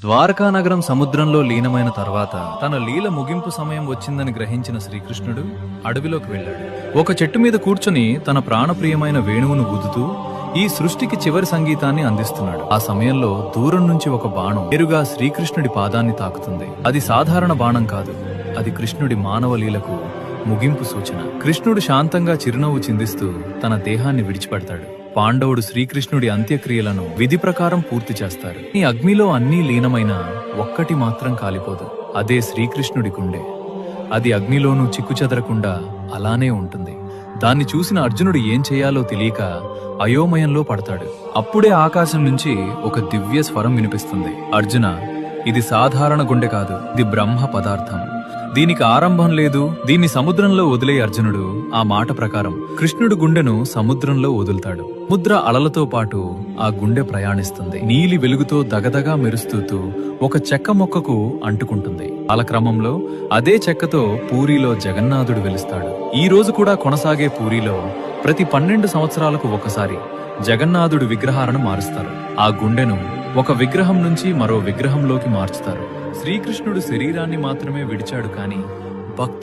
ద్వారకా నగరం సముద్రంలో లీనమైన తర్వాత తన లీల ముగింపు సమయం వచ్చిందని గ్రహించిన శ్రీకృష్ణుడు అడవిలోకి వెళ్ళాడు. ఒక చెట్టు మీద కూర్చుని తన ప్రాణప్రియమైన వేణువును ఊదుతూ ఈ సృష్టికి చివరి సంగీతాన్ని అందిస్తున్నాడు. ఆ సమయంలో దూరం నుంచి ఒక బాణం నేరుగా శ్రీకృష్ణుడి పాదాన్ని తాకుతుంది. అది సాధారణ బాణం కాదు, అది కృష్ణుడి మానవ లీలకు ముగింపు సూచన. కృష్ణుడు శాంతంగా చిరునవ్వు చిందిస్తూ తన దేహాన్ని విడిచిపెడతాడు. పాండవుడు శ్రీకృష్ణుడి అంత్యక్రియలను విధి ప్రకారం పూర్తి చేస్తారు. ఈ అగ్నిలో అన్నీ లీనమైన ఒక్కటి మాత్రం కాలిపోదు, అదే శ్రీకృష్ణుడి గుండె. అది అగ్నిలోనూ చిక్కుచెదరకుండా అలానే ఉంటుంది. దాన్ని చూసిన అర్జునుడు ఏం చేయాలో తెలియక అయోమయంలో పడతాడు. అప్పుడే ఆకాశం నుంచి ఒక దివ్య స్వరం వినిపిస్తుంది. అర్జున, ఇది సాధారణ గుండె కాదు, ఇది బ్రహ్మ పదార్థం. దీనికి ఆరంభం లేదు, దీన్ని సముద్రంలో వదిలే. అర్జునుడు ఆ మాట ప్రకారం కృష్ణుడు గుండెను సముద్రంలో వదులుతాడు. సముద్ర అలలతో పాటు ఆ గుండె ప్రయాణిస్తుంది. నీలి వెలుగుతో దగదగా మెరుస్తూ ఒక చెక్క మొక్కకు అంటుకుంటుంది. కాలక్రమంలో అదే చెక్కతో పూరీలో జగన్నాథుడు వెలుస్తాడు. ఈ రోజు కూడా కొనసాగే పూరీలో ప్రతి 12 సంవత్సరాలకు ఒకసారి జగన్నాథుడు విగ్రహాలను మారుస్తారు. ఆ గుండెను ఒక విగ్రహం నుంచి మరో విగ్రహంలోకి మార్చుతారు. శ్రీకృష్ణుడు శరీరాన్ని మాత్రమే విడిచాడు, కానీ భక్తి